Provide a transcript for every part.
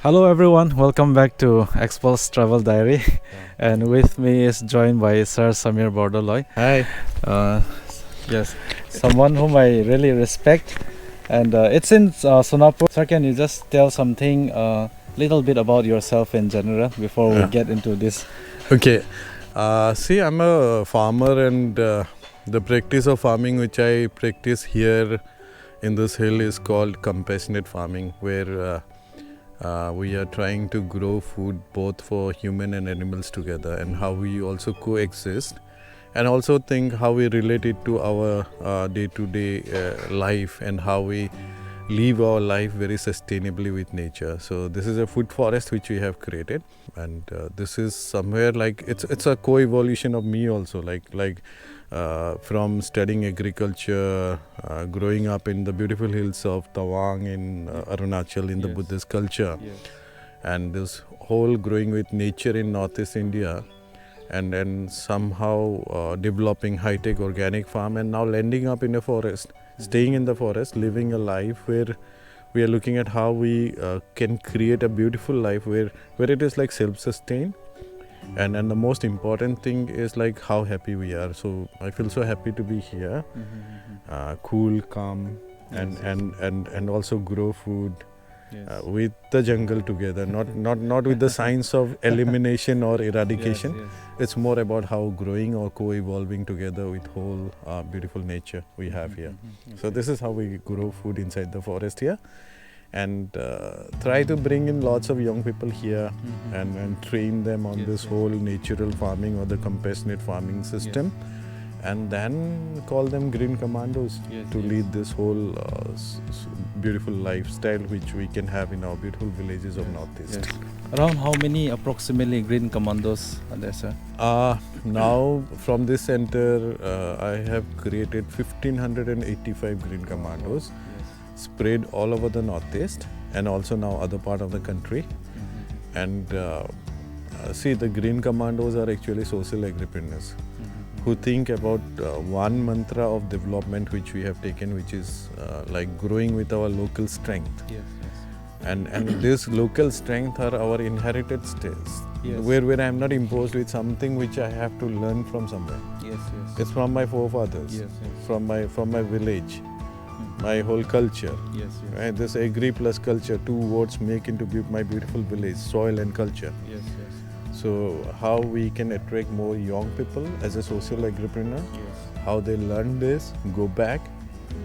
Hello everyone, welcome back to Expulse Travel Diary. And with me is joined by Sir Samir Bordoloi. Hi. Uh, yes, someone whom I really respect. And it's in Sonapur. Sir, can you just tell something little bit about yourself in general before we get into this? Okay. See, I'm a farmer, and the practice of farming which I practice here in this hill is called compassionate farming, where we are trying to grow food both for human and animals together, and how we also coexist, and also think how we relate it to our day-to-day life, and how we live our life very sustainably with nature. So this is a food forest which we have created, and this is somewhere like it's a co-evolution of me also, from studying agriculture, growing up in the beautiful hills of Tawang in Arunachal in the Buddhist culture, and this whole growing with nature in Northeast India, and then somehow developing high-tech organic farm, and now landing up in a forest, staying in the forest, living a life where we are looking at how we can create a beautiful life where it is like self-sustained, and the most important thing is like how happy we are. So I feel so happy to be here, cool, calm, and also grow food with the jungle together, not with the science of elimination or eradication. It's more about how growing or co-evolving together with whole beautiful nature we have here. So this is how we grow food inside the forest here, and try to bring in lots of young people here, and train them on this whole natural farming or the compassionate farming system, and then call them green commandos to lead this whole beautiful lifestyle which we can have in our beautiful villages of Northeast. Around how many approximately green commandos are there, sir? Now from this center I have created 1585 green commandos spread all over the Northeast, and also now other part of the country. And see, the green commandos are actually social agripreneurs who think about one mantra of development which we have taken, which is like growing with our local strength. And this local strength are our inherited states, where I am not imposed with something which I have to learn from somewhere. It's from my forefathers, from my village, my whole culture. Right? This agri plus culture, two words make into my beautiful village, soil and culture. So how we can attract more young people as a social agripreneur, how they learn this, go back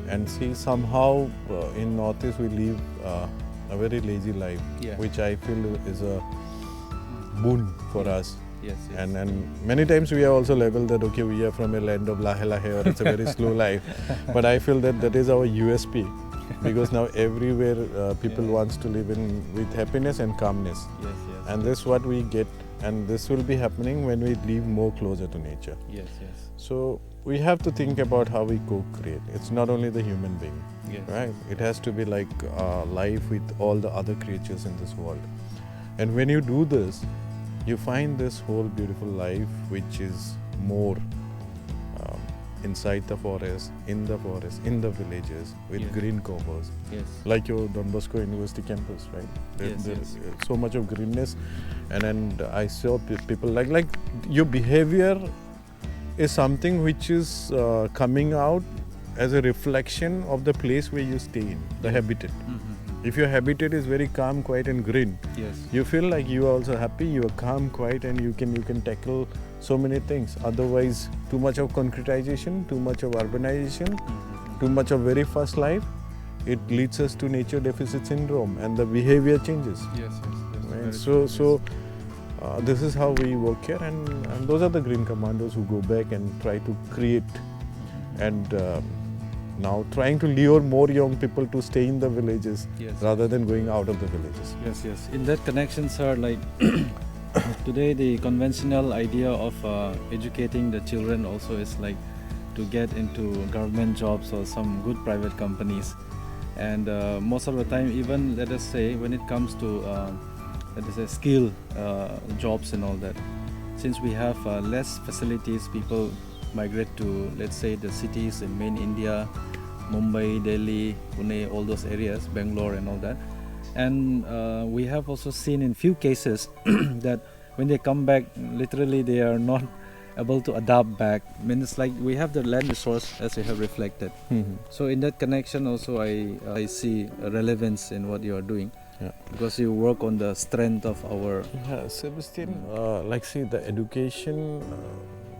and see. Somehow in Northeast we live a very lazy life, which I feel is a boon for us. And many times we are also labeled that okay, we are from a land of lahe lahe, or it's a very slow life. But I feel that is our USP, because now everywhere people wants to live with happiness and calmness. And this is what we get, and this will be happening when we live more closer to nature. So we have to think about how we co-create. It's not only the human being, right? It has to be like life with all the other creatures in this world. And when you do this, you find this whole beautiful life which is more inside the forest, in the villages, with green covers, like your Don Bosco University campus, right? There's so much of greenness, and I saw people like your behavior is something which is coming out as a reflection of the place where you stay in, the habitat. If your habitat is very calm, quiet and green, you feel like you are also happy, you are calm, quiet, and you can tackle so many things. Otherwise, too much of concretization, too much of urbanization, too much of very fast life, it leads us to nature deficit syndrome, and the behavior changes. Right? So this is how we work here, and those are the green commandos who go back and try to create, and now trying to lure more young people to stay in the villages rather than going out of the villages. In that connection, sir, like today the conventional idea of educating the children also is like to get into government jobs or some good private companies, and most of the time, even let us say when it comes to let us say skill jobs and all that, since we have less facilities, people migrate to, let's say, the cities in main India, Mumbai, Delhi, Pune, all those areas, Bangalore and all that. And we have also seen in few cases that when they come back, literally they are not able to adapt back. I mean, it's like we have the land resource as you have reflected. So in that connection also I see a relevance in what you are doing. Yeah. Because you work on the strength of our... Yeah, Sebastian, see, the education,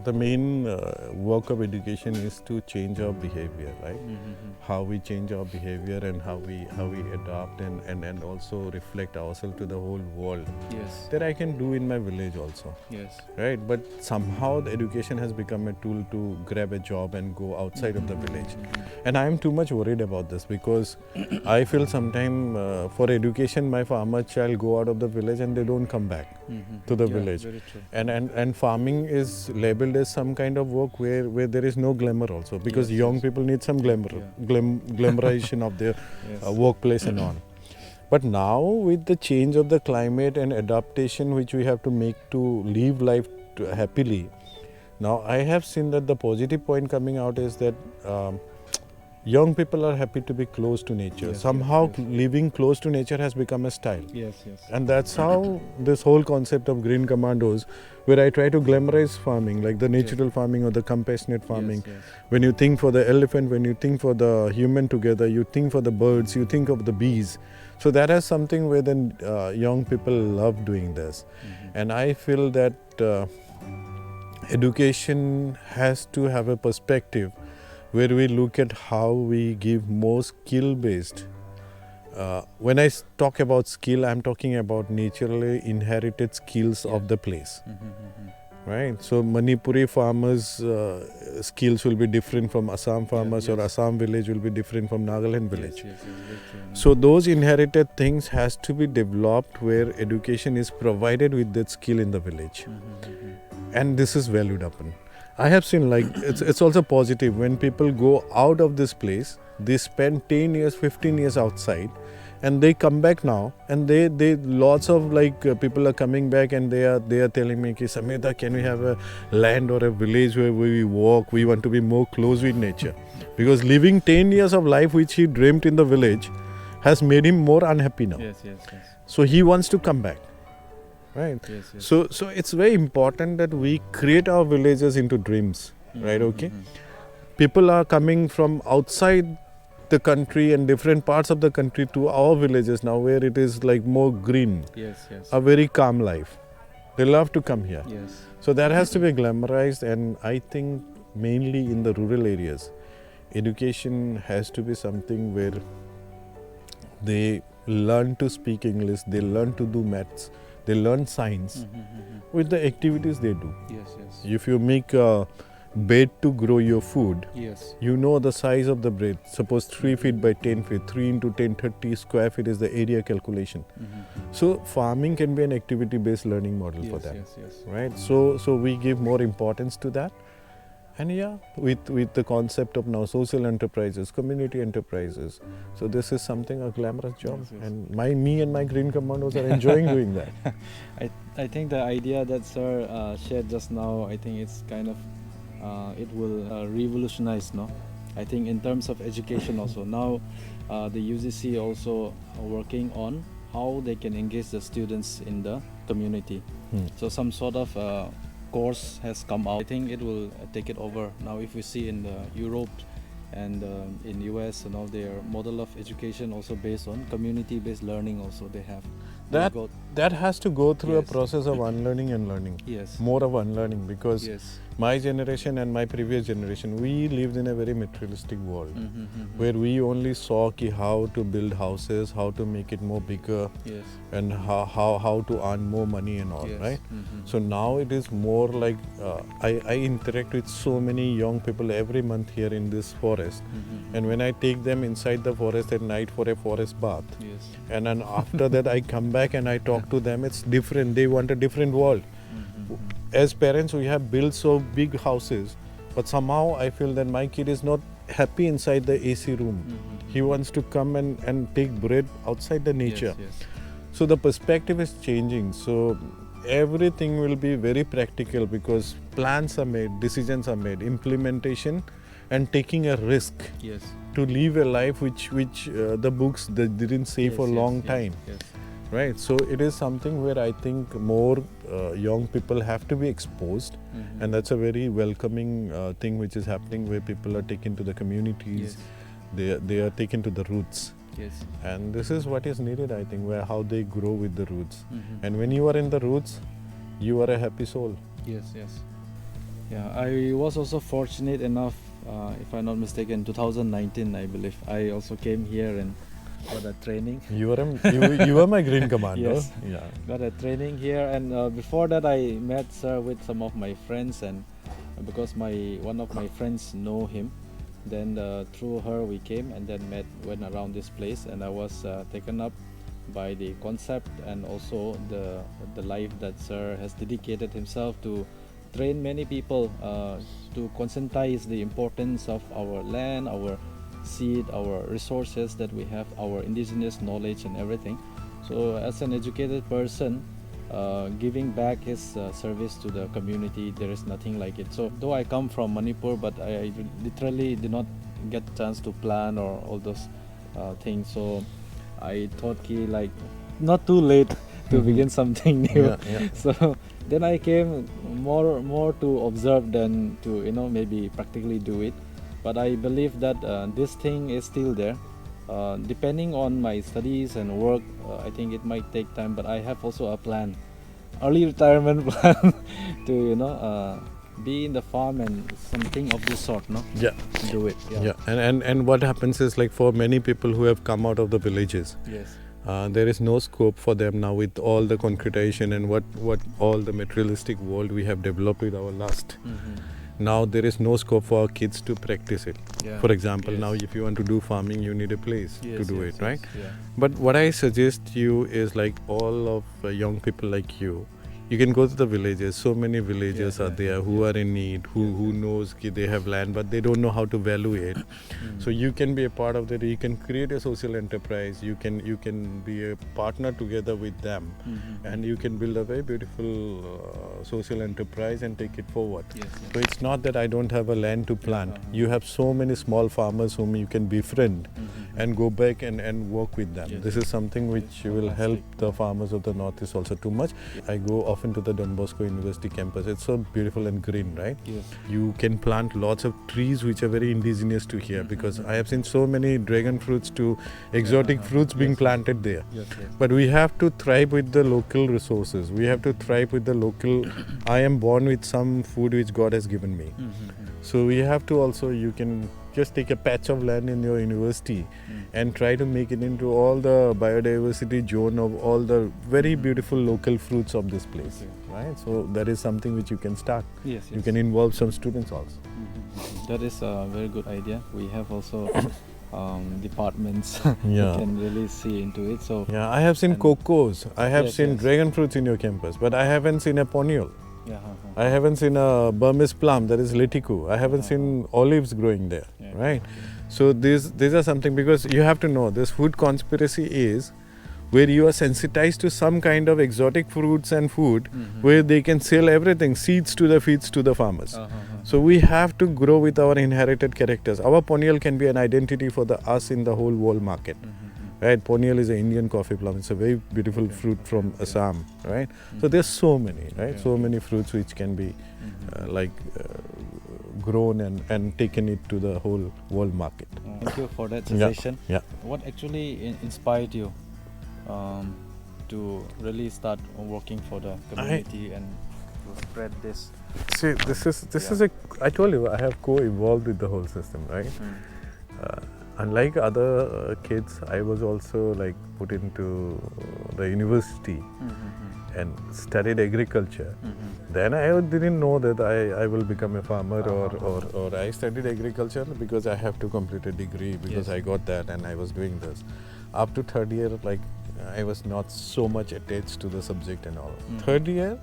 the main work of education is to change our behavior, right? How we change our behavior and how we adapt and also reflect ourselves to the whole world. Yes. That I can do in my village also. Yes. Right? But somehow the education has become a tool to grab a job and go outside of the village. And I am too much worried about this because I feel sometimes for education my farmer child go out of the village and they don't come back to the village. Very true. And farming is labeled as some kind of work where there is no glamour also, because young people need some glamour, glamorization of their workplace and on. But now with the change of the climate and adaptation which we have to make to live life happily, now I have seen that the positive point coming out is that young people are happy to be close to nature. Somehow living close to nature has become a style. And that's how this whole concept of Green Commandos, where I try to glamorize farming, like the natural farming or the compassionate farming. When you think for the elephant, when you think for the human together, you think for the birds, you think of the bees. So that is something where the young people love doing this. And I feel that education has to have a perspective where we look at how we give more skill-based. When I talk about skill, I'm talking about naturally inherited skills of the place. Right? So Manipuri farmers' skills will be different from Assam farmers, or Assam village will be different from Nagaland village. So those inherited things has to be developed where education is provided with that skill in the village. And this is valued upon. I have seen like it's also positive when people go out of this place, they spend 10 years, 15 years outside, and they come back now, and they lots of people are coming back and they are telling me, Samir, can we have a land or a village where we walk? We want to be more close with nature, because living 10 years of life which he dreamt in the village has made him more unhappy now. So he wants to come back. Right. So it's very important that we create our villages into dreams. Right. Okay. People are coming from outside the country and different parts of the country to our villages now, where it is like more green. A very calm life. They love to come here. So that has to be glamorized, and I think mainly in the rural areas, education has to be something where they learn to speak English, they learn to do maths, they learn science with the activities they do. If you make a bed to grow your food, you know the size of the bed. Suppose 3 feet by 10 feet, 3 into 10, 30 square feet is the area calculation. So farming can be an activity-based learning model for them. Right? So we give more importance to that. And with the concept of now social enterprises, community enterprises. So this is something, a glamorous job. And me and my Green Commandos are enjoying doing that. I think the idea that Sir shared just now, I think it's kind of, it will revolutionize, no? I think in terms of education also. Now the UGC also working on how they can engage the students in the community. So some sort of course has come out. I think it will take it over. Now if we see in Europe and in US and all, their model of education also based on community-based learning also they have. That has to go through a process of unlearning and learning. More of unlearning, because my generation and my previous generation, we lived in a very materialistic world where we only saw how to build houses, how to make it more bigger, and how to earn more money and all, right? So now it is more like I interact with so many young people every month here in this forest, and when I take them inside the forest at night for a forest bath, and then after that I come back and I talk to them, it's different. They want a different world. As parents, we have built so big houses, but somehow I feel that my kid is not happy inside the AC room. He wants to come and take bread outside the nature. So the perspective is changing. So everything will be very practical, because plans are made, decisions are made, implementation and taking a risk Yes. to live a life which the books that didn't say for a long time. Yes. Right, so it is something where I think more young people have to be exposed, and that's a very welcoming thing which is happening, where people are taken to the communities, they are taken to the roots. Yes. And this is what is needed, I think, where how they grow with the roots. And when you are in the roots, you are a happy soul. Yes. Yeah, I was also fortunate enough, if I'm not mistaken, 2019, I believe. I also came here and got a training. You are my green commando. Yes. Yeah. Got a training here, and before that I met sir with some of my friends, and because one of my friends know him, then through her we came and then went around this place, and I was taken up by the concept and also the life that sir has dedicated himself to train many people to conscientize the importance of our land, our seed, our resources that we have, our indigenous knowledge and everything. So as an educated person, giving back his service to the community, there is nothing like it. So though I come from Manipur, but I literally did not get a chance to plan or all those things. So I thought like not too late to begin something new. Yeah. So then I came more to observe than to maybe practically do it. But I believe that this thing is still there. Depending on my studies and work, I think it might take time. But I have also a plan, early retirement plan, to be in the farm and something of this sort. Yeah. Do it. Yeah. And what happens is, like, for many people who have come out of the villages, Yes. there is no scope for them now with all the concretization and what all the materialistic world we have developed with our lust. Now there is no scope for our kids to practice it. Yeah. For example, Yes. now if you want to do farming, you need a place to do it, right? Yeah. But what I suggest you is, like, all of young people like you can go to the villages. So many villagers are there who are in need, who knows they have land, but they don't know how to value it. So you can be a part of that. You can create a social enterprise. You can be a partner together with them, and you can build a very beautiful social enterprise and take it forward. Yes. So it's not that I don't have a land to plant. You have so many small farmers whom you can befriend and go back and work with them. Yes. This is something which will help the farmers of the Northeast also too much. I go often to the Don Bosco University campus. It's so beautiful and green, right? Yes. You can plant lots of trees which are very indigenous to here, because I have seen so many dragon fruits to exotic fruits being planted there. Yes. But we have to thrive with the local resources. We have to thrive with the local. I am born with some food which God has given me. So we have to also, you can just take a patch of land in your university and try to make it into all the biodiversity zone of all the very beautiful local fruits of this place, right? So that is something which you can start. Yes. You can involve some students also. That is a very good idea. We have also departments Yeah. that can really see into it. So Yeah, I have seen And- cocos, I have Yes, seen yes. dragon fruits in your campus, but I haven't seen a poniol. yeah. I haven't seen a Burmese plum, that is letiku. I haven't seen olives growing there, Yeah. right? So these are something, because you have to know this food conspiracy is where you are sensitized to some kind of exotic fruits and food where they can sell everything, seeds to the farmers. So we have to grow with our inherited characters. Our ponial can be an identity for us in the whole world market. Right, ponial is an Indian coffee plum. It's a very beautiful fruit from Assam, right? So there's so many, right? So many fruits which can be grown and taken it to the whole world market. Thank you for that suggestion. Yeah. What actually inspired you to really start working for the community and to spread this? See, this is I told you, I have co-evolved with the whole system, right? Unlike other kids, I was also like put into the university and studied agriculture. Then I didn't know that I will become a farmer or I studied agriculture because I have to complete a degree, because I got that and I was doing this. Up to third year, like, I was not so much attached to the subject and all. Third year,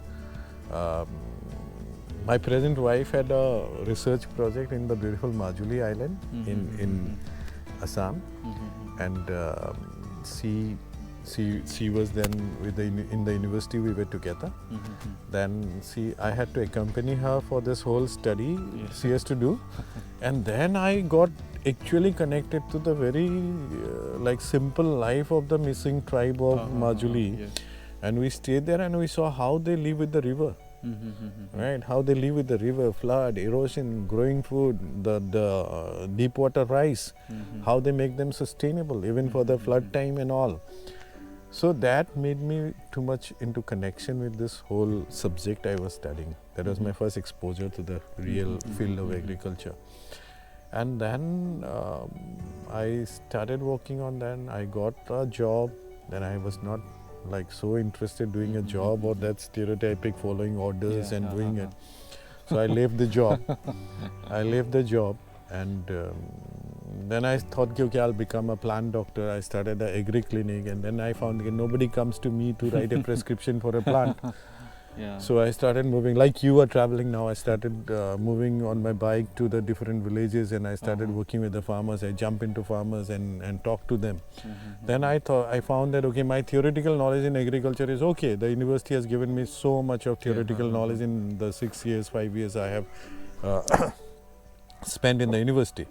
my present wife had a research project in the beautiful Majuli Island in Assam, and she she was then in the university. We were together. Then I had to accompany her for this whole study she has to do, and then I got actually connected to the very like simple life of the missing tribe of Majuli, and we stayed there and we saw how they live with the river. Right, how they live with the river, flood, erosion, growing food, the deep water rice, how they make them sustainable even for the flood time and all. So that made me too much into connection with this whole subject I was studying. That was my first exposure to the real field of agriculture. And then I started working on that. I got a job. Then I was not like so interested doing a job or that stereotypic following orders and doing it. So I left the job. And then I thought, okay, I'll become a plant doctor. I started the agri clinic, and then I found that nobody comes to me to write a prescription for a plant. So I started moving, like you are traveling now. I started moving on my bike to the different villages, and I started working with the farmers. I jump into farmers and talk to them. Then I found that, okay, my theoretical knowledge in agriculture is okay. The university has given me so much of theoretical knowledge in the 5 years I have spent in the university,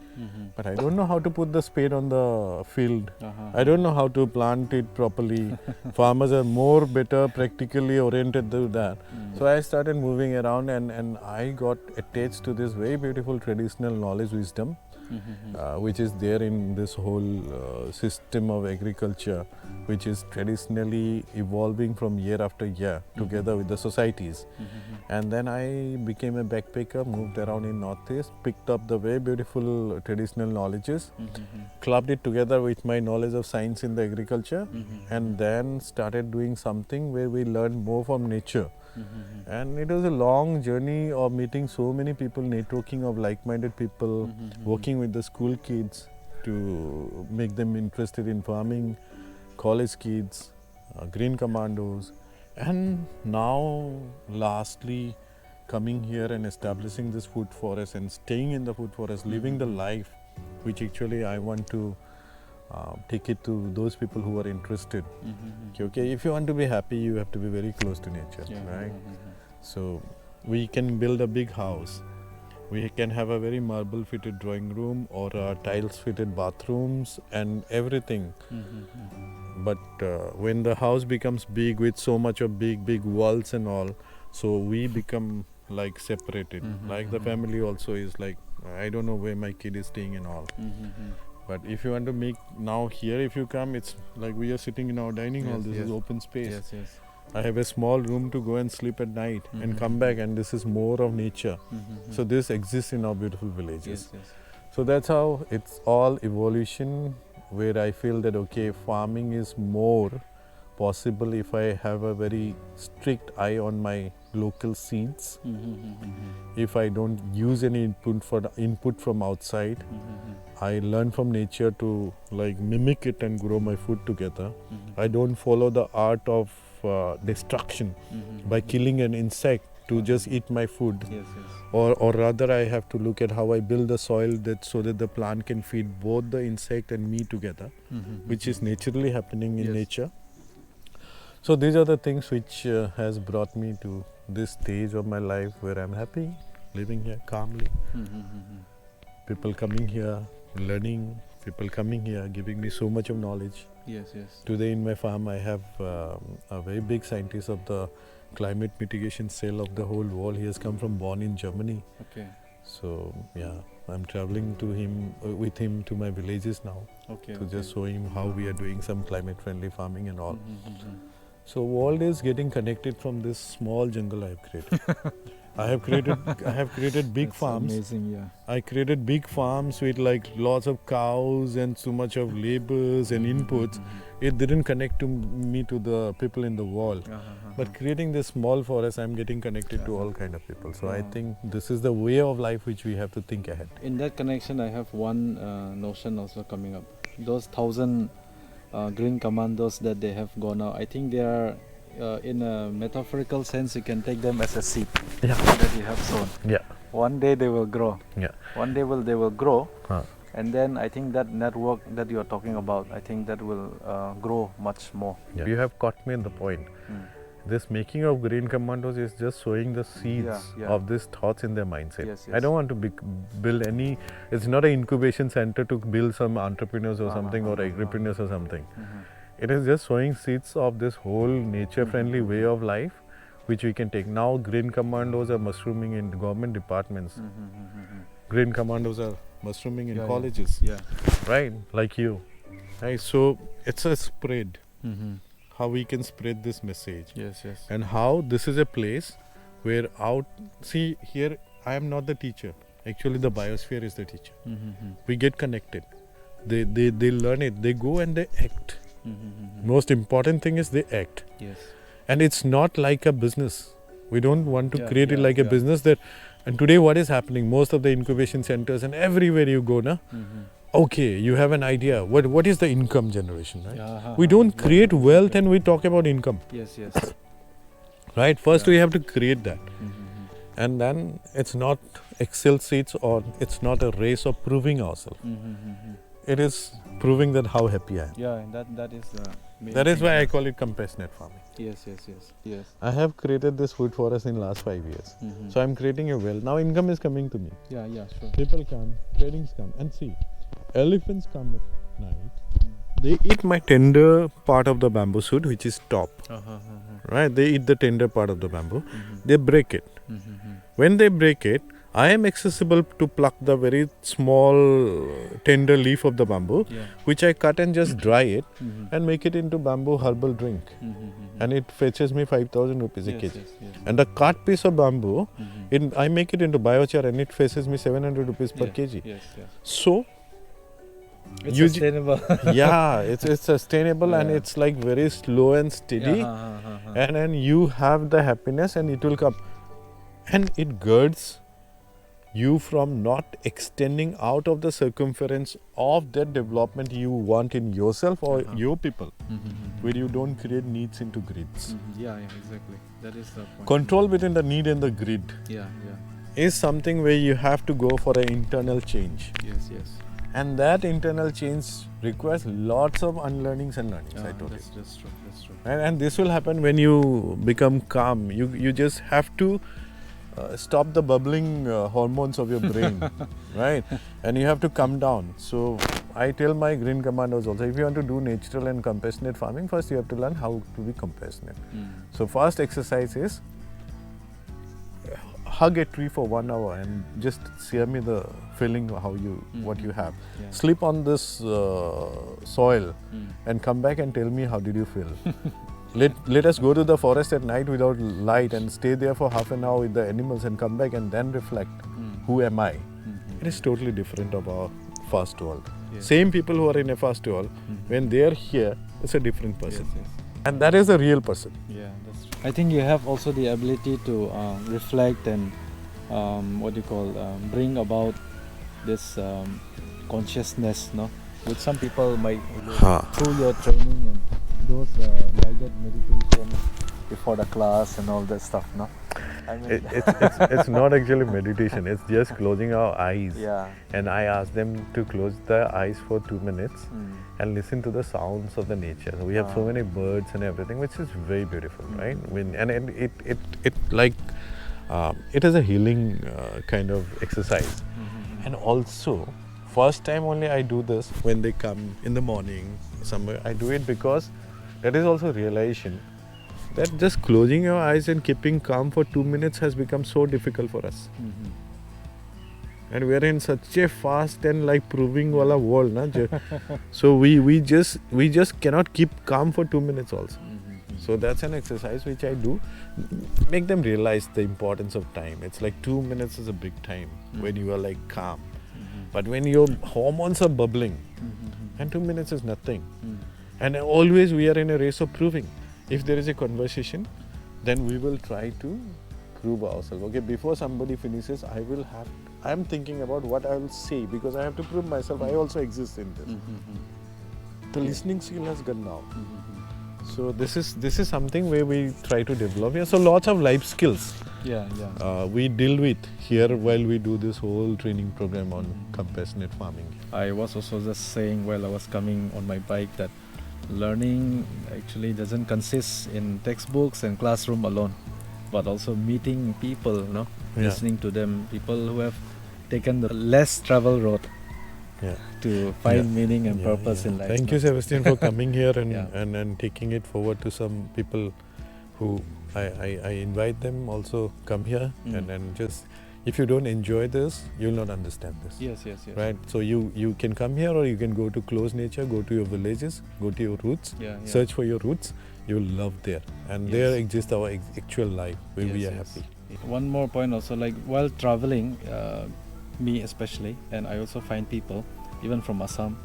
but I don't know how to put the spade on the field. I don't know how to plant it properly. Farmers are more better practically oriented to that. So I started moving around, and I got attached to this very beautiful traditional knowledge wisdom, which is there in this whole system of agriculture, which is traditionally evolving from year after year together with the societies. And then I became a backpacker, moved around in Northeast, picked up the very beautiful traditional knowledges, clubbed it together with my knowledge of science in the agriculture, and then started doing something where we learned more from nature. And it was a long journey of meeting so many people, networking of like-minded people, working with the school kids to make them interested in farming, college kids, green commandos, and now lastly coming here and establishing this food forest and staying in the food forest, living the life which actually I want to take it to those people who are interested. Okay, if you want to be happy, you have to be very close to nature, right? So we can build a big house. We can have a very marble fitted drawing room or tiles fitted bathrooms and everything. But when the house becomes big with so much of big walls and all, so we become like separated. Like the family also is like, I don't know where my kid is staying and all. But if you want to make now here, if you come, it's like we are sitting in our dining hall. This is open space. I have a small room to go and sleep at night and come back, and this is more of nature. So this exists in our beautiful villages. So that's how it's all evolution, where I feel that, okay, farming is more possible if I have a very strict eye on my local scenes. If I don't use any input from outside, I learn from nature to like mimic it and grow my food together. I don't follow the art of destruction by killing an insect to just eat my food. Or rather I have to look at how I build the soil so that the plant can feed both the insect and me together, which is naturally happening in nature. So these are the things which has brought me to this stage of my life where I'm happy, living here calmly. People coming here, learning, people coming here, giving me so much of knowledge. Today in my farm I have a very big scientist of the climate mitigation cell of the whole world. He has come from Bonn in Germany. So yeah, I'm traveling with him to my villages now to just show him how we are doing some climate friendly farming and all. So world is getting connected from this small jungle I have created. I have created big farms. Amazing, I created big farms with like lots of cows and so much of labors and inputs. It didn't connect to me to the people in the world. But creating this small forest, I'm getting connected to all kind of people. So I think this is the way of life which we have to think ahead. In that connection, I have one notion also coming up. Those 1,000 green commandos that they have gone out, I think they are in a metaphorical sense, you can take them as a seed that you have sown. One day they will grow. One day they will grow, And then I think that network that you are talking about, I think that will grow much more. Yeah. You have caught me in the point. This making of Green Commandos is just sowing the seeds of these thoughts in their mindset. Yes, I don't want to build any, it's not an incubation center to build some entrepreneurs or something or agripreneurs or something. It is just sowing seeds of this whole nature-friendly way of life, which we can take. Now Green Commandos are mushrooming in government departments. Green Commandos are mushrooming in colleges. Right, like you. Right, so it's a spread. How we can spread this message. Yes. And how this is a place where see here I am not the teacher. Actually the biosphere is the teacher. We get connected. They learn it. They go and they act. Most important thing is they act. Yes. And it's not like a business. We don't want to create it like a business that. And today what is happening? Most of the incubation centers and everywhere you go now. Okay, you have an idea. What is the income generation, right? We don't create wealth and we talk about income. Yes. Right? First we have to create that. And then it's not Excel sheets or it's not a race of proving ourselves. It is proving that how happy I am. Yeah, that is the main That is thing. why I call it compassionate farming. Yes. I have created this food forest in last 5 years. So I'm creating a well. Now income is coming to me. Yeah, sure. People come, tradings come, and see, elephants come at night. They eat my tender part of the bamboo shoot, which is top. Right? They eat the tender part of the bamboo. They break it. When they break it, I am accessible to pluck the very small tender leaf of the bamboo, which I cut and just dry it and make it into bamboo herbal drink. And it fetches me 5,000 rupees a kg. And the cut piece of bamboo, I make it into biochar and it fetches me 700 rupees per kg. So, it's sustainable. It's sustainable and it's like very slow and steady. And then you have the happiness and it will come. And it girds you from not extending out of the circumference of that development you want in yourself or your people, where you don't create needs into grids. Yeah, exactly. That is the point. Control between the need and the grid is something where you have to go for an internal change. Yes. And that internal change requires lots of unlearnings and learnings, I told you. That's true. And this will happen when you become calm. You just have to stop the bubbling hormones of your brain, right? And you have to come down. So I tell my Green Commandos also, if you want to do natural and compassionate farming, first you have to learn how to be compassionate. So first exercise is hug a tree for 1 hour and just share me the feeling what you have. Sleep on this soil and come back and tell me how did you feel. Let us go to the forest at night without light and stay there for half an hour with the animals and come back and then reflect. Who am I? It is totally different of our fast world. Same people who are in a fast world, when they are here, it's a different person. And that is a real person. Yeah, that's true. I think you have also the ability to reflect and bring about this consciousness, no? Which some people might through your training and those guided meditation before the class and all that stuff, no? I mean, it's not actually meditation, it's just closing our eyes. And I ask them to close their eyes for 2 minutes and listen to the sounds of the nature. So we have so many birds and everything, which is very beautiful, right? It is a healing kind of exercise. And also, first time only I do this when they come in the morning somewhere. I do it because that is also realization that just closing your eyes and keeping calm for 2 minutes has become so difficult for us. And we are in such a fast and like proving wala world, na? So we just cannot keep calm for 2 minutes also. So that's an exercise which I do, make them realize the importance of time. It's like 2 minutes is a big time when you are like calm. But when your hormones are bubbling, and 2 minutes is nothing. And always we are in a race of proving. If there is a conversation, then we will try to prove ourselves. Okay, before somebody finishes, I am thinking about what I will say because I have to prove myself. I also exist in this. The listening skill has gone down. So this is something where we try to develop. Yeah, so lots of life skills Yeah, yeah. we deal with here while we do this whole training program on compassionate farming. I was also just saying while I was coming on my bike that learning actually doesn't consist in textbooks and classroom alone, but also meeting people, Yeah. listening to them, people who have taken the less travel road Yeah. to find Yeah. meaning and Yeah, purpose yeah. in life. Thank you, Sebastian, for coming here and, Yeah. and taking it forward to some people who I invite them also come here and just, if you don't enjoy this, you'll not understand this. Yes, yes, yes. Right? So you can come here or you can go to close nature, go to your villages, go to your roots, Yeah, yeah. search for your roots. You'll love there. And Yes. there exists our actual life where we Yes, are yes. happy. One more point also, like while traveling, me especially, and I also find people, even from Assam,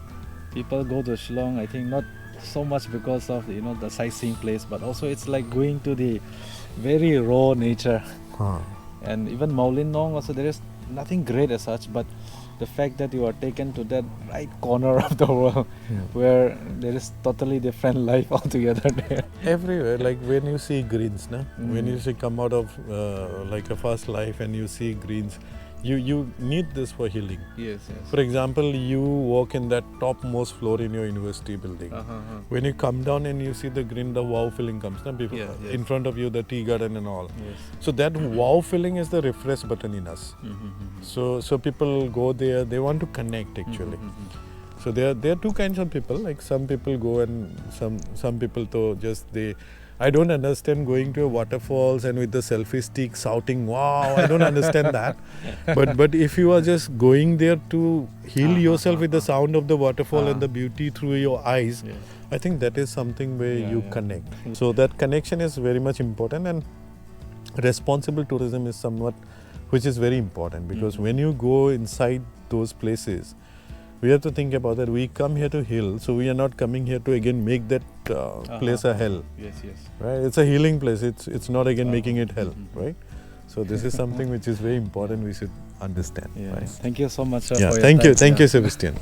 people go to Shillong, I think not so much because of the sightseeing place, but also it's like going to the very raw nature. And even Maulin Nong also, there is nothing great as such, but the fact that you are taken to that right corner of the world where there is totally different life altogether there. Everywhere, like when you see greens, when you Mm. see come out of like a fast life and you see greens, you need this for healing. Yes, yes. For example, you walk in that topmost floor in your university building. When you come down and you see the green, the wow feeling comes. People, Yeah, yes. in front of you, the tea garden and all. Yes. So that wow feeling is the refresh button in us. So people go there, they want to connect actually. So there are two kinds of people. Like some people go and some people though just I don't understand going to a waterfalls and with the selfie stick shouting wow. I don't understand that. But if you are just going there to heal yourself with the sound of the waterfall and the beauty through your eyes, Yeah. I think that is something where Yeah, you yeah. connect. So that connection is very much important, and responsible tourism is somewhat which is very important, because when you go inside those places, we have to think about that. We come here to heal, so we are not coming here to again make that place a hell. Yes, yes. Right? It's a healing place. It's not again making it hell, right? So this is something which is very important. We should understand. Yeah. Right? Thank you so much, sir. Yeah. For your Thank you. time. Thank Yeah. you, Sebastian.